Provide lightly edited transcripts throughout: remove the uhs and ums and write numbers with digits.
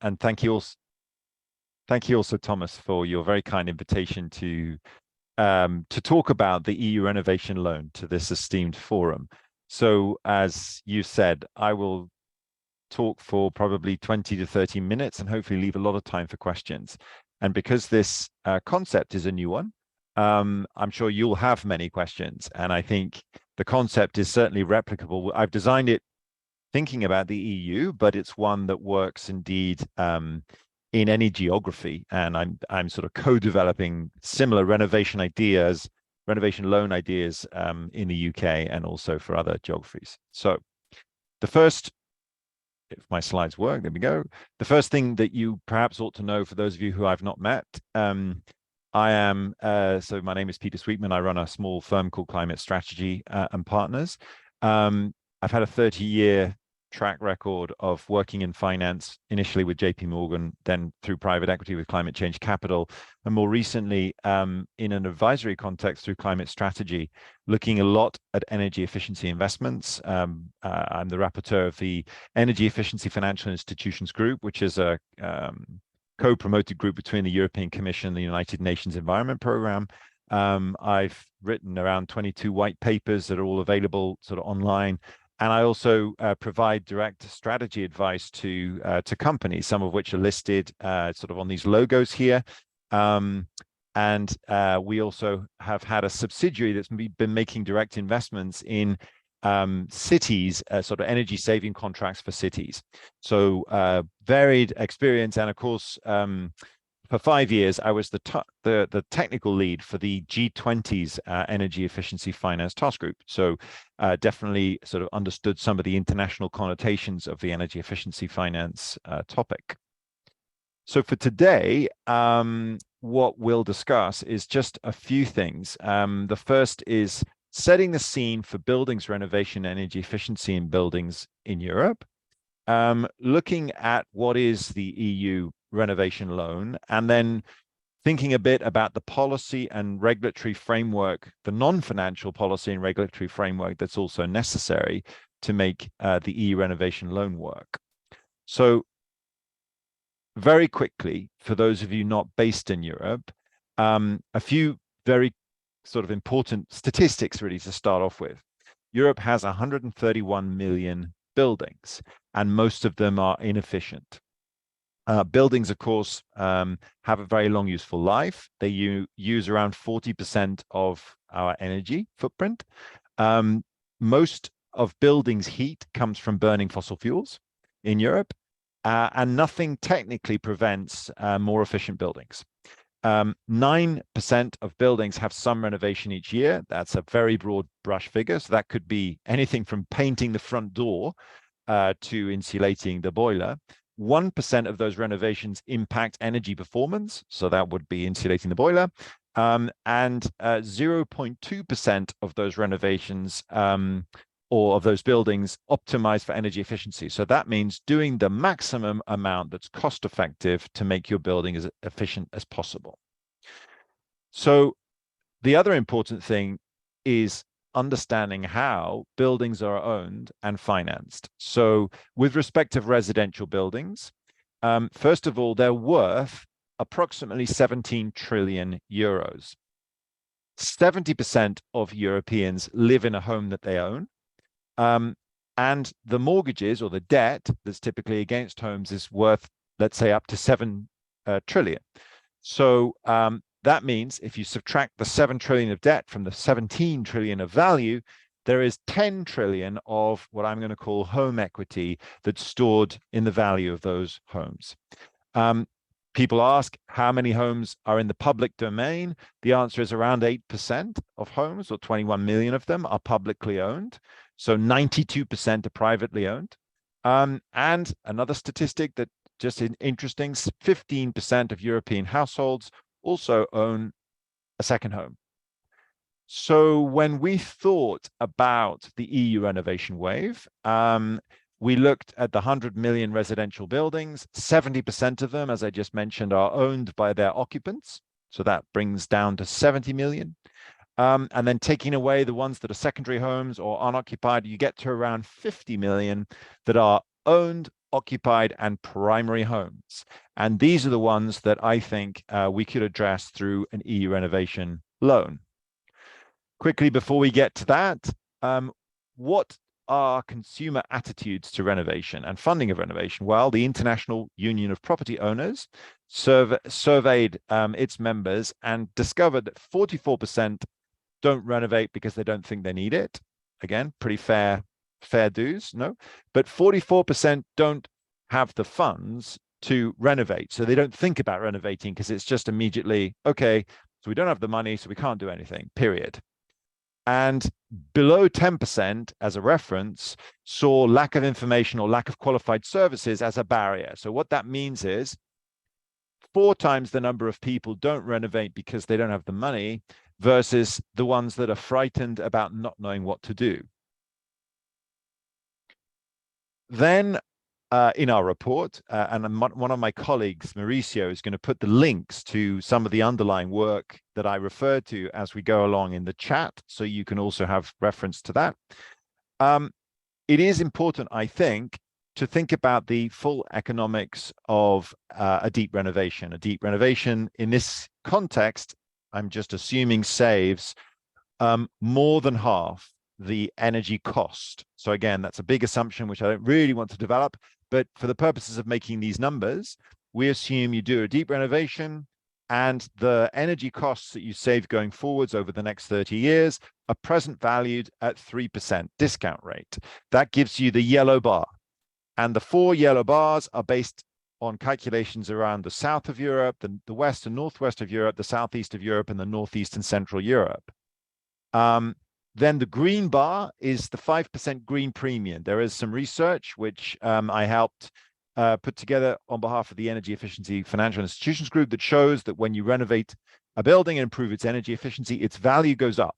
And thank you also, Thomas, for your very kind invitation to talk about the EU Renovation Loan to this esteemed forum. So, as you said, I will talk for probably 20 to 30 minutes and hopefully leave a lot of time for questions. And because this concept is a new one, I'm sure you'll have many questions. And I think the concept is certainly replicable. I've designed it thinking about the EU, but it's one that works indeed in any geography. And I'm sort of co-developing similar renovation loan ideas in the UK and also for other geographies. So the first, if my slides work, there we go. The first thing that you perhaps ought to know for those of you who I've not met, so my name is Peter Sweetman. I run a small firm called Climate Strategy and Partners. I've had a 30-year track record of working in finance, initially with JP Morgan, then through private equity with Climate Change Capital, and more recently in an advisory context through Climate Strategy, looking a lot at energy efficiency investments. I'm the rapporteur of the Energy Efficiency Financial Institutions Group, which is a co-promoted group between the European Commission and the United Nations Environment Programme. I've written around 22 white papers that are all available sort of online. And I also provide direct strategy advice to companies, some of which are listed sort of on these logos here. And we also have had a subsidiary that's been making direct investments in cities, sort of energy saving contracts for cities. So varied experience. And of course, for 5 years, I was the technical lead for the G20's Energy Efficiency Finance Task Group. So definitely sort of understood some of the international connotations of the energy efficiency finance topic. So for today, what we'll discuss is just a few things. The first is setting the scene for buildings renovation, energy efficiency in buildings in Europe. Looking at what is the EU Renovation Loan, and then thinking a bit about the policy and regulatory framework, the non-financial policy and regulatory framework that's also necessary to make the EU Renovation Loan work. So very quickly, for those of you not based in Europe, a few very sort of important statistics really to start off with. Europe has 131 million buildings, and most of them are inefficient. Buildings, of course, have a very long useful life. They use around 40% of our energy footprint. Most of buildings' heat comes from burning fossil fuels in Europe, and nothing technically prevents more efficient buildings. 9% of buildings have some renovation each year. That's a very broad brush figure. So that could be anything from painting the front door to insulating the boiler. 1% of those renovations impact energy performance, so that would be insulating the boiler, and 0.2% of those renovations or of those buildings optimize for energy efficiency. So that means doing the maximum amount that's cost effective to make your building as efficient as possible. So the other important thing is understanding how buildings are owned and financed. So with respect to residential buildings, first of all, they're worth approximately 17 trillion euros. 70% of Europeans live in a home that they own. And the mortgages or the debt that's typically against homes is worth, let's say, up to 7 trillion. So that means if you subtract the 7 trillion of debt from the 17 trillion of value, there is 10 trillion of what I'm going to call home equity that's stored in the value of those homes. People ask how many homes are in the public domain. The answer is around 8% of homes, or 21 million of them, are publicly owned. So 92% are privately owned. And another statistic that just interesting, 15% of European households also own a second home. So when we thought about the EU Renovation Wave, we looked at the 100 million residential buildings. 70% of them, as I just mentioned, are owned by their occupants. So that brings down to 70 million. And then taking away the ones that are secondary homes or unoccupied, you get to around 50 million that are owned occupied and primary homes. And these are the ones that I think we could address through an EU renovation loan. Quickly, before we get to that, what are consumer attitudes to renovation and funding of renovation? Well, the International Union of Property Owners surveyed its members and discovered that 44% don't renovate because they don't think they need it. Again, pretty fair dues, no? But 44% don't have the funds to renovate. So they don't think about renovating because it's just immediately, okay, so we don't have the money, so we can't do anything, period. And below 10%, as a reference, saw lack of information or lack of qualified services as a barrier. So what that means is 4 times the number of people don't renovate because they don't have the money versus the ones that are frightened about not knowing what to do. Then in our report, and one of my colleagues, Mauricio, is going to put the links to some of the underlying work that I referred to as we go along in the chat, so you can also have reference to that. It is important, I think, to think about the full economics of a deep renovation. A deep renovation in this context, I'm just assuming, saves more than half the energy cost. So again, that's a big assumption, which I don't really want to develop. But for the purposes of making these numbers, we assume you do a deep renovation and the energy costs that you save going forwards over the next 30 years are present valued at 3% discount rate. That gives you the yellow bar. And the 4 yellow bars are based on calculations around the south of Europe, the west and northwest of Europe, the southeast of Europe, and the northeast and central Europe. Then the green bar is the 5% green premium. There is some research which I helped put together on behalf of the Energy Efficiency Financial Institutions Group that shows that when you renovate a building and improve its energy efficiency, its value goes up.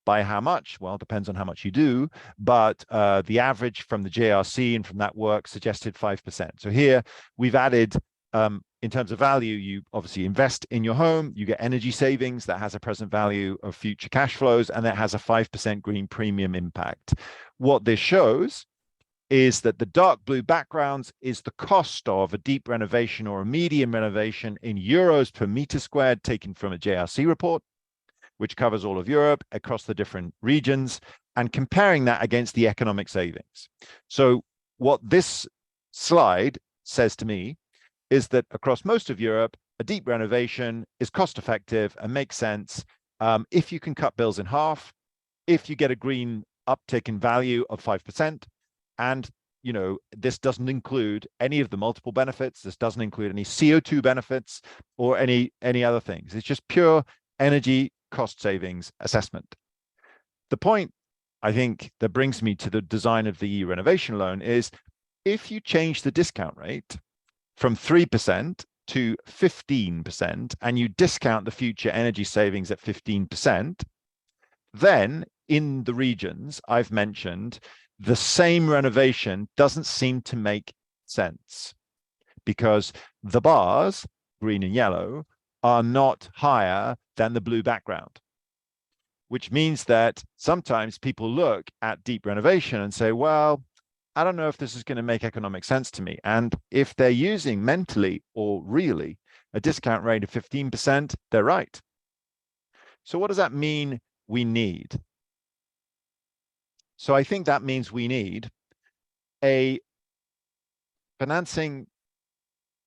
By how much? Well, it depends on how much you do, but the average from the JRC and from that work suggested 5%. So here we've added, in terms of value, you obviously invest in your home, you get energy savings that has a present value of future cash flows, and that has a 5% green premium impact. What this shows is that the dark blue backgrounds is the cost of a deep renovation or a medium renovation in euros per meter squared taken from a JRC report, which covers all of Europe across the different regions, and comparing that against the economic savings. So what this slide says to me is that across most of Europe, a deep renovation is cost effective and makes sense if you can cut bills in half, if you get a green uptick in value of 5%, and this doesn't include any of the multiple benefits. This doesn't include any CO2 benefits or any other things. It's just pure energy cost savings assessment. The point, I think, that brings me to the design of the EU renovation loan is if you change the discount rate from 3% to 15% and you discount the future energy savings at 15%, then in the regions I've mentioned, the same renovation doesn't seem to make sense because the bars, green and yellow, are not higher than the blue background, which means that sometimes people look at deep renovation and say, well, I don't know if this is going to make economic sense to me. And if they're using mentally or really a discount rate of 15%, they're right. So what does that mean we need? So I think that means we need a financing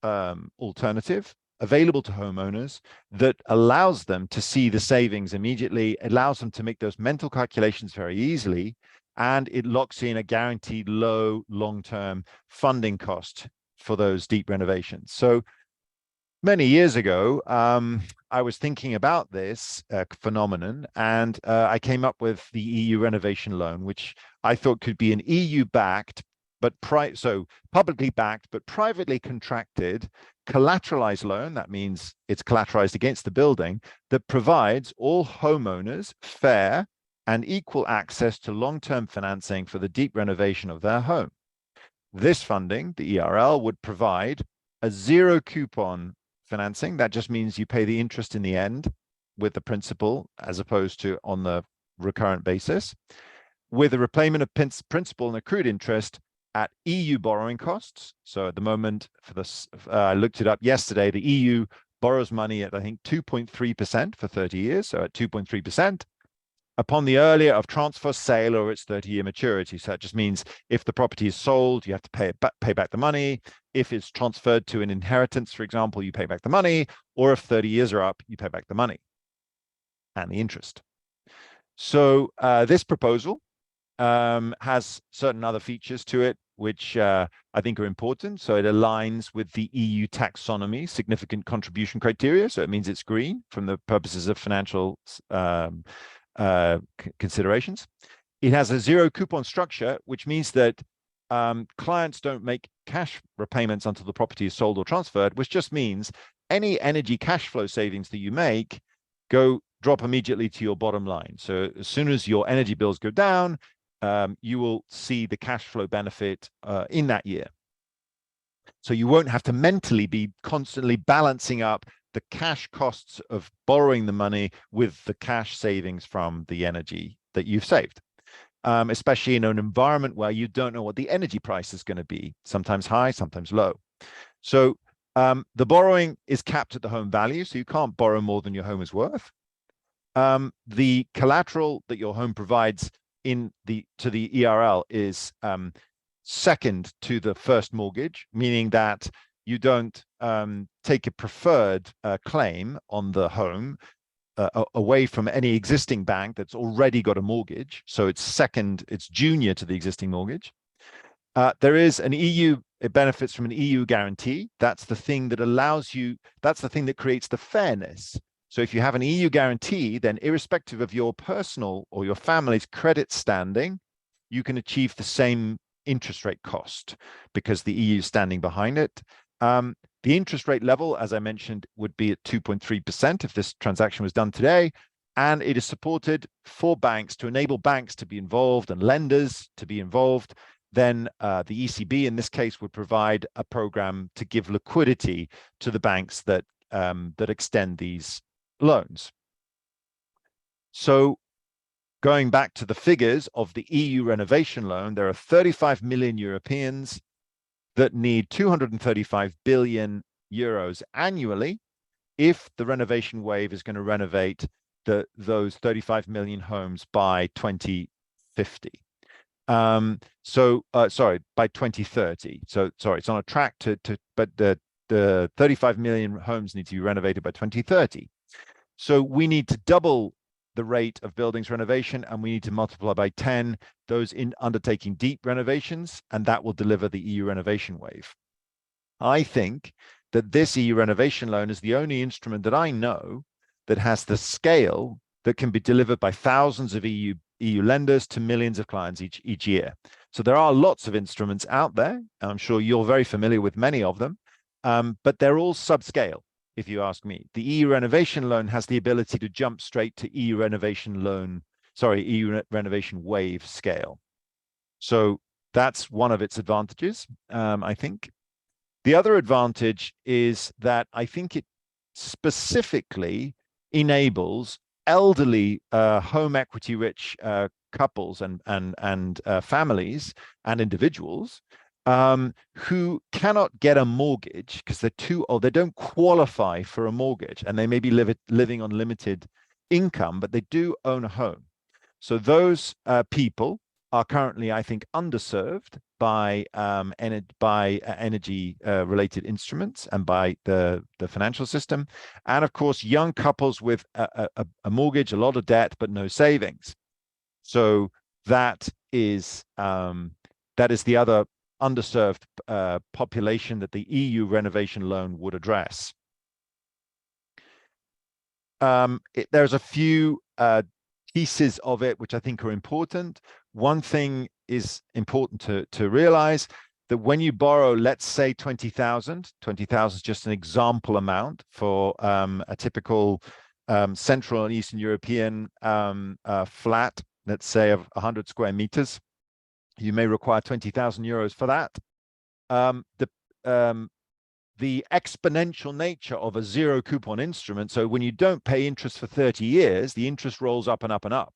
alternative available to homeowners that allows them to see the savings immediately, allows them to make those mental calculations very easily, and it locks in a guaranteed low long-term funding cost for those deep renovations. So many years ago, I was thinking about this phenomenon, and I came up with the EU Renovation Loan, which I thought could be an EU-backed, but so publicly backed, but privately contracted, collateralized loan. That means it's collateralized against the building, that provides all homeowners fair and equal access to long-term financing for the deep renovation of their home. This funding, the ERL, would provide a zero coupon financing. That just means you pay the interest in the end with the principal as opposed to on the recurrent basis, with a repayment of principal and accrued interest at EU borrowing costs. So at the moment, for this, I looked it up yesterday, the EU borrows money at, I think, 2.3% for 30 years. So at 2.3%. Upon the earlier of transfer, sale, or its 30-year maturity. So that just means if the property is sold, you have to pay back the money. If it's transferred to an inheritance, for example, you pay back the money. Or if 30 years are up, you pay back the money and the interest. So this proposal has certain other features to it, which I think are important. So it aligns with the EU taxonomy, significant contribution criteria. So it means it's green from the purposes of financial considerations. It has a zero coupon structure, which means that clients don't make cash repayments until the property is sold or transferred, which just means any energy cash flow savings that you make drop immediately to your bottom line. So as soon as your energy bills go down, you will see the cash flow benefit in that year. So you won't have to mentally be constantly balancing up the cash costs of borrowing the money with the cash savings from the energy that you've saved, especially in an environment where you don't know what the energy price is going to be, sometimes high, sometimes low. So the borrowing is capped at the home value, so you can't borrow more than your home is worth. The collateral that your home provides to the ERL is second to the first mortgage, meaning that you don't take a preferred claim on the home away from any existing bank that's already got a mortgage. So it's junior to the existing mortgage. There is it benefits from an EU guarantee. That's the thing that that's the thing that creates the fairness. So if you have an EU guarantee, then irrespective of your personal or your family's credit standing, you can achieve the same interest rate cost because the EU is standing behind it. The interest rate level, as I mentioned, would be at 2.3% if this transaction was done today. And it is supported for banks to enable banks to be involved and lenders to be involved. Then the ECB, in this case, would provide a program to give liquidity to the banks that extend these loans. So going back to the figures of the EU Renovation Loan, there are 35 million Europeans that need 235 billion euros annually if the Renovation Wave is going to renovate those 35 million homes by 2050. By 2030. So sorry, it's on a track but the 35 million homes need to be renovated by 2030. So we need to double the rate of buildings renovation, and we need to multiply by 10 those in undertaking deep renovations, and that will deliver the EU Renovation Wave. I think that this EU Renovation Loan is the only instrument that I know that has the scale that can be delivered by thousands of EU lenders to millions of clients each year. So there are lots of instruments out there, and I'm sure you're very familiar with many of them, but they're all subscale. If you ask me, the EU Renovation Loan has the ability to jump straight to EU Renovation Wave scale. So that's one of its advantages, I think. The other advantage is that I think it specifically enables elderly, home equity rich couples and families and individuals who cannot get a mortgage because they're too old. They don't qualify for a mortgage, and they may be living on limited income, but they do own a home. So those people are currently, I think, underserved by energy-related instruments and by the financial system. And of course, young couples with a mortgage, a lot of debt, but no savings. So that is the other underserved population that the EU Renovation Loan would address. There's a few pieces of it which I think are important. One thing is important to realize, that when you borrow, let's say 20,000 is just an example amount for a typical Central and Eastern European flat, let's say of 100 square meters. You may require 20,000 euros for that. The exponential nature of a zero coupon instrument, so when you don't pay interest for 30 years, the interest rolls up and up and up.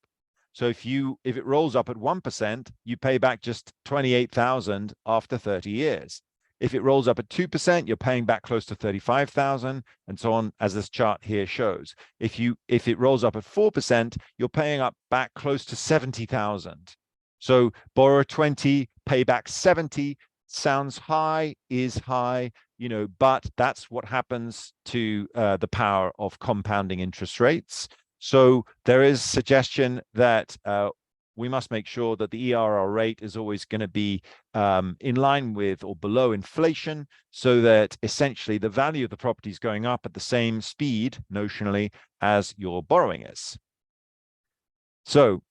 So if it rolls up at 1%, you pay back just 28,000 after 30 years. If it rolls up at 2%, you're paying back close to 35,000, and so on, as this chart here shows. If it rolls up at 4%, you're paying back close to 70,000. So borrow 20, pay back 70. Sounds high, is high, but that's what happens to the power of compounding interest rates. So there is suggestion that we must make sure that the ERR rate is always going to be in line with or below inflation, so that essentially the value of the property is going up at the same speed notionally as your borrowing is. So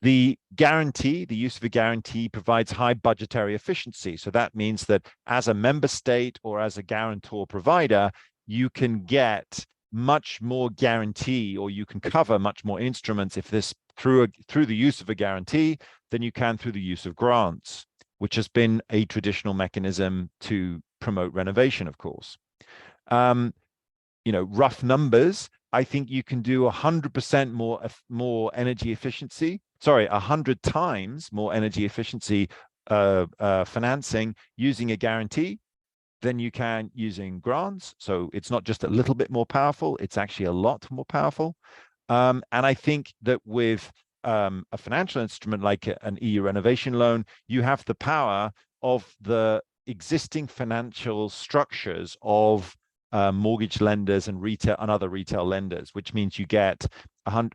the use of a guarantee provides high budgetary efficiency. So that means that as a member state or as a guarantor provider, you can get much more guarantee, or you can cover much more instruments if this through the use of a guarantee than you can through the use of grants, which has been a traditional mechanism to promote renovation, of course. Rough numbers, I think you can do 100% more energy efficiency. Sorry, 100 times more energy efficiency financing using a guarantee than you can using grants. So it's not just a little bit more powerful, it's actually a lot more powerful. And I think that with a financial instrument like an EU Renovation Loan, you have the power of the existing financial structures of mortgage lenders and retail and other retail lenders, which means you get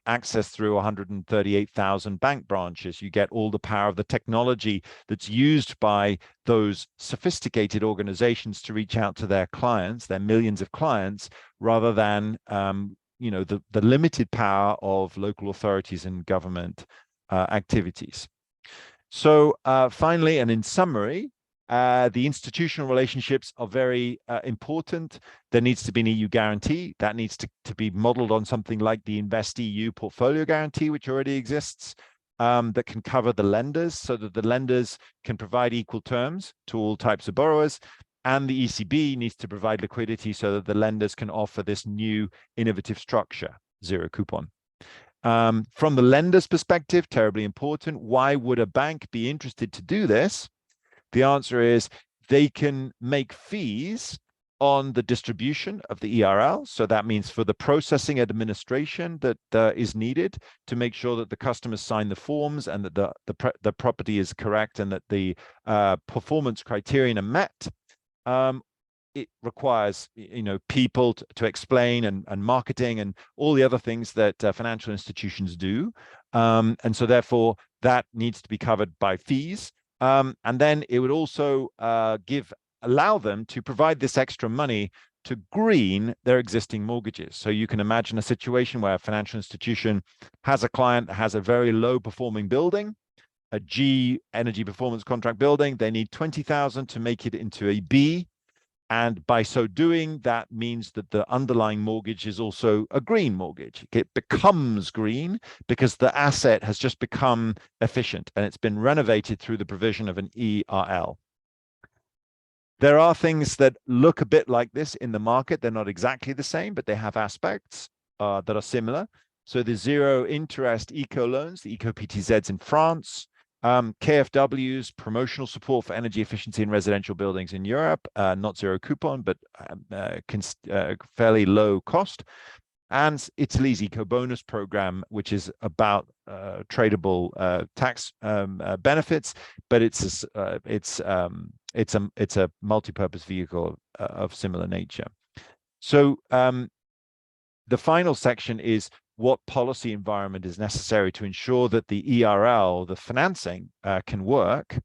access through 138,000 bank branches. You get all the power of the technology that's used by those sophisticated organizations to reach out to their clients, their millions of clients, rather than the limited power of local authorities and government activities. So finally, and in summary, the institutional relationships are very important. There needs to be an EU guarantee. That needs to be modeled on something like the InvestEU portfolio guarantee, which already exists, that can cover the lenders so that the lenders can provide equal terms to all types of borrowers. And the ECB needs to provide liquidity so that the lenders can offer this new innovative structure, zero coupon. From the lender's perspective, terribly important. Why would a bank be interested to do this? The answer is they can make fees on the distribution of the ERL. So that means for the processing administration that is needed to make sure that the customers sign the forms and that the property is correct and that the performance criterion are met. It requires people to explain and marketing and all the other things that financial institutions do. And so therefore that needs to be covered by fees. And then it would also allow them to provide this extra money to green their existing mortgages. So you can imagine a situation where a financial institution has a client that has a very low performing building, a G energy performance contract building. They need 20,000 to make it into a B. And by so doing, that means that the underlying mortgage is also a green mortgage. It becomes green because the asset has just become efficient and it's been renovated through the provision of an ERL. There are things that look a bit like this in the market. They're not exactly the same, but they have aspects that are similar. So the zero interest eco loans, the eco PTZs in France, KfW's promotional support for energy efficiency in residential buildings in Europe, not zero coupon, but fairly low cost. And Italy's eco bonus program, which is about tradable tax benefits, but it's a multi-purpose vehicle of similar nature. So the final section is what policy environment is necessary to ensure that the ERL, the financing, can work.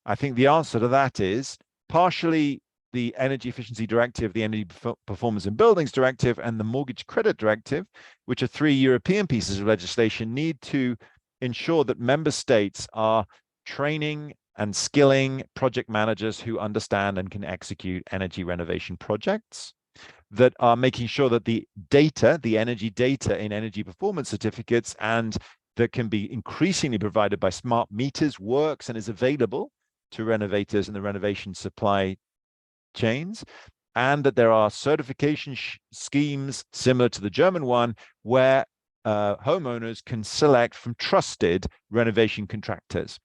I think the answer to that is partially the Energy Efficiency Directive, the Energy Performance in Buildings Directive, and the Mortgage Credit Directive, which are three European pieces of legislation, need to ensure that member states are training and skilling project managers who understand and can execute energy renovation projects, that are making sure that the data, the energy data in energy performance certificates, and that can be increasingly provided by smart meters, works and is available to renovators and the renovation supply chains, and that there are certification schemes similar to the German one, where homeowners can select from trusted renovation contractors.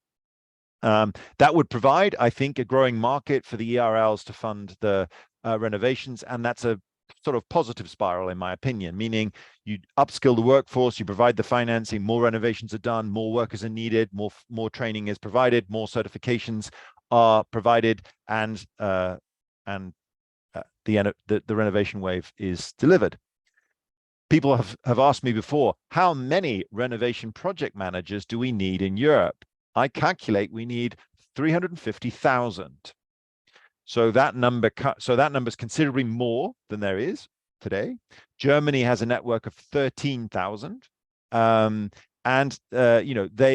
That would provide, I think, a growing market for the ERLs to fund the renovations, and that's a sort of positive spiral, in my opinion, meaning you upskill the workforce, you provide the financing, more renovations are done, more workers are needed, more training is provided, more certifications are provided, and the renovation wave is delivered. People have asked me before, how many renovation project managers do we need in Europe? I calculate we need 350,000. So that number is considerably more than there is today. Germany has a network of 13,000. They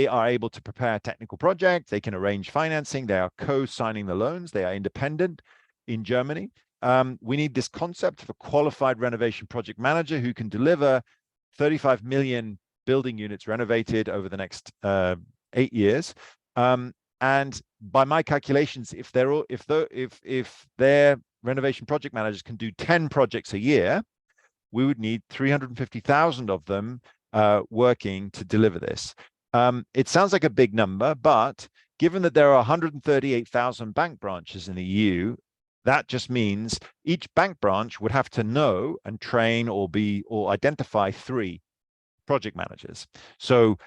are able to prepare technical projects. They can arrange financing. They are co-signing the loans. They are independent in Germany. We need this concept of a qualified renovation project manager who can deliver 35 million building units renovated over the next 8 years. And by my calculations, if their renovation project managers can do 10 projects a year, we would need 350,000 of them working to deliver this. It sounds like a big number, but given that there are 138,000 bank branches in the EU, that just means each bank branch would have to know and train or identify 3 project managers. So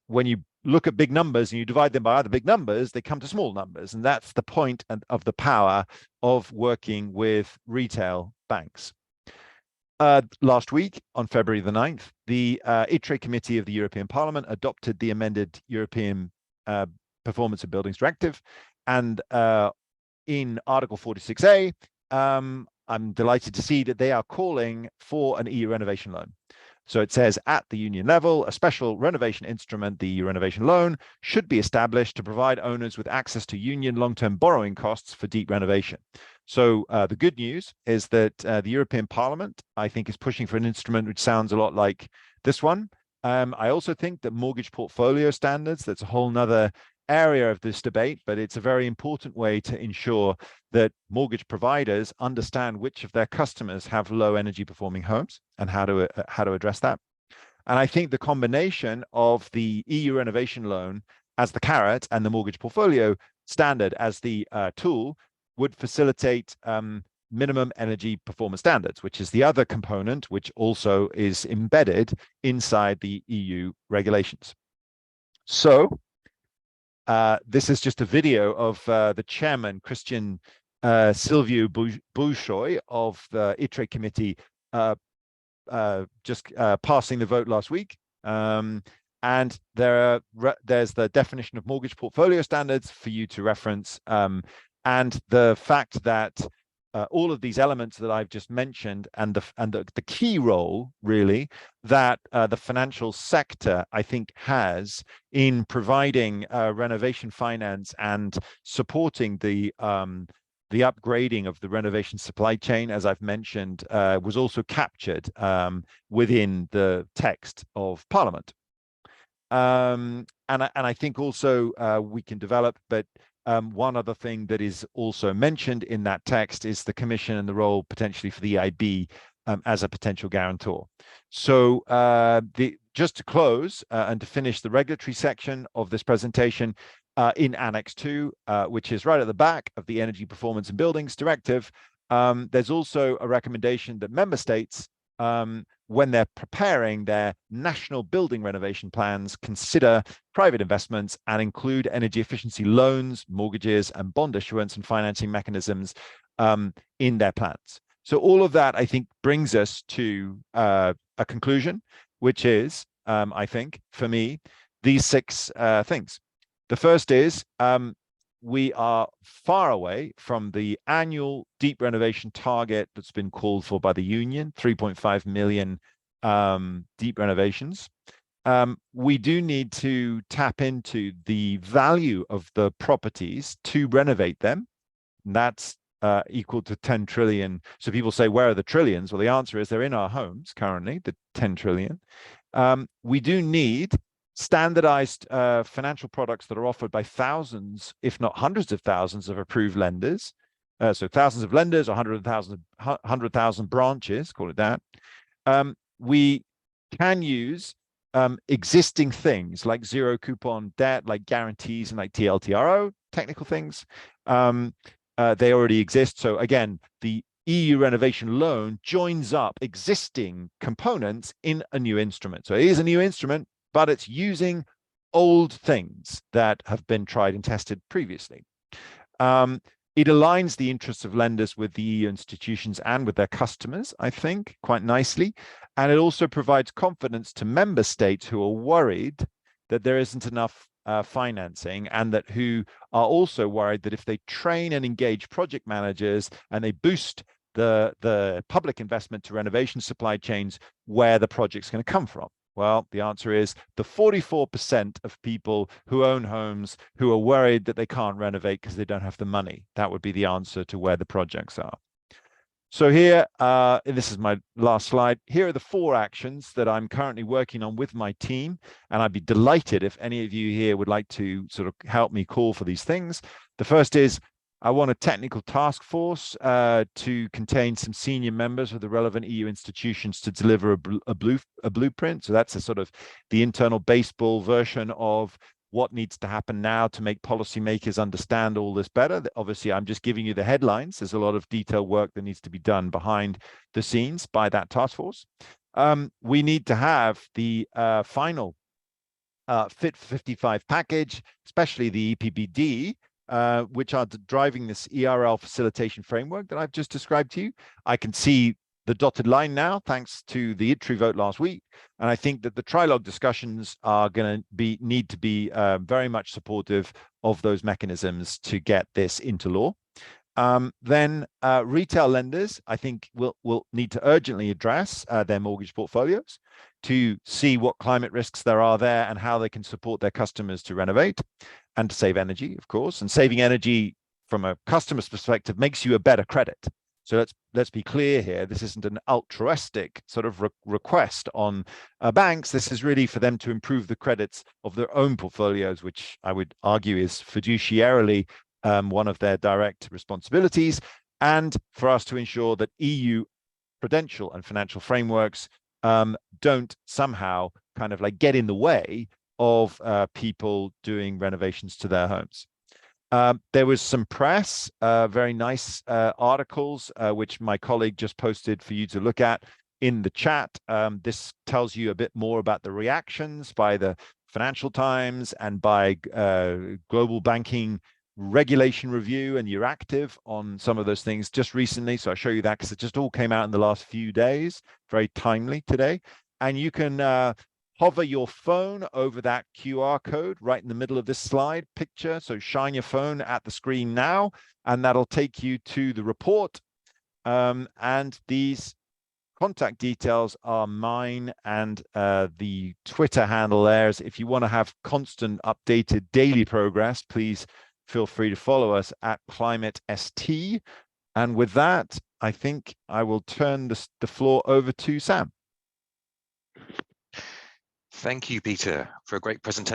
when you look at big numbers and you divide them by other big numbers, they come to small numbers. And that's the point of the power of working with retail banks. Last week, on February the 9th, the ITRE Committee of the European Parliament adopted the amended European Performance of Buildings Directive. And in Article 46A, I'm delighted to see that they are calling for an EU renovation loan. So it says at the union level, a special renovation instrument, the EU Renovation Loan, should be established to provide owners with access to union long-term borrowing costs for deep renovation. So the good news is that the European Parliament, I think, is pushing for an instrument which sounds a lot like this one. I also think that mortgage portfolio standards, that's a whole nother area of this debate, but it's a very important way to ensure that mortgage providers understand which of their customers have low energy performing homes and how to address that. And I think the combination of the EU renovation loan as the carrot and the mortgage portfolio standard as the tool would facilitate minimum energy performance standards, which is the other component which also is embedded inside the EU regulations. So this is just a video of the chairman, Christian Silviu Bușoi of the ITRE committee just passing the vote last week. And there's the definition of mortgage portfolio standards for you to reference. And the fact that all of these elements that I've just mentioned and the key role really that the financial sector, I think, has in providing renovation finance and supporting the upgrading of the renovation supply chain, as I've mentioned, was also captured within the text of Parliament. And I think also we can develop, but one other thing that is also mentioned in that text is the Commission and the role potentially for the EIB as a potential guarantor. So just to close and to finish the regulatory section of this presentation, in Annex 2, which is right at the back of the Energy Performance in Buildings Directive, there's also a recommendation that member states, when they're preparing their national building renovation plans, consider private investments and include energy efficiency loans, mortgages, and bond issuance and financing mechanisms in their plans. So all of that, I think, brings us to a conclusion, which is, I think, for me, these 6 things. The first is we are far away from the annual deep renovation target that's been called for by the union, 3.5 million deep renovations. We do need to tap into the value of the properties to renovate them. And that's equal to 10 trillion. So people say, where are the trillions? Well, the answer is they're in our homes currently, the 10 trillion. We do need standardized financial products that are offered by thousands, if not hundreds of thousands of approved lenders. So thousands of lenders or 100,000 branches, call it that. We can use existing things like zero coupon debt, like guarantees and like TLTRO, technical things. They already exist. So again, the EU Renovation Loan joins up existing components in a new instrument. So it is a new instrument, but it's using old things that have been tried and tested previously. It aligns the interests of lenders with the EU institutions and with their customers, I think, quite nicely. And it also provides confidence to member states who are worried that there isn't enough financing, and that who are also worried that if they train and engage project managers and they boost the public investment to renovation supply chains, where the project's going to come from. Well, the answer is the 44% of people who own homes who are worried that they can't renovate because they don't have the money. That would be the answer to where the projects are. So here, this is my last slide. Here are the 4 actions that I'm currently working on with my team. And I'd be delighted if any of you here would like to sort of help me call for these things. The first is, I want a technical task force to contain some senior members of the relevant EU institutions to deliver a blueprint. So that's a sort of the internal baseball version of what needs to happen now to make policymakers understand all this better. Obviously, I'm just giving you the headlines. There's a lot of detailed work that needs to be done behind the scenes by that task force. We need to have the final Fit for 55 package, especially the EPBD, which are driving this ERL facilitation framework that I've just described to you. I can see the dotted line now, thanks to the ITRI vote last week. And I think that the trilogue discussions are going to need to be very much supportive of those mechanisms to get this into law. Then retail lenders, I think, will need to urgently address their mortgage portfolios to see what climate risks there are there and how they can support their customers to renovate and to save energy, of course. And saving energy from a customer's perspective makes you a better credit. So let's be clear here. This isn't an altruistic sort of request on banks. This is really for them to improve the credits of their own portfolios, which I would argue is fiduciarily one of their direct responsibilities, and for us to ensure that EU prudential and financial frameworks don't somehow kind of like get in the way of people doing renovations to their homes. There was some press, very nice articles, which my colleague just posted for you to look at in the chat. This tells you a bit more about the reactions by the Financial Times and by Global Banking Regulation Review and Euractiv on some of those things just recently. So I'll show you that because it just all came out in the last few days, very timely today. And you can hover your phone over that QR code right in the middle of this slide picture. So shine your phone at the screen now, and that'll take you to the report. And these contact details are mine and the Twitter handle theirs. If you want to have constant updated daily progress, please feel free to follow us at ClimateST. And with that, I think I will turn the floor over to Sam. Thank you, Peter, for a great presentation.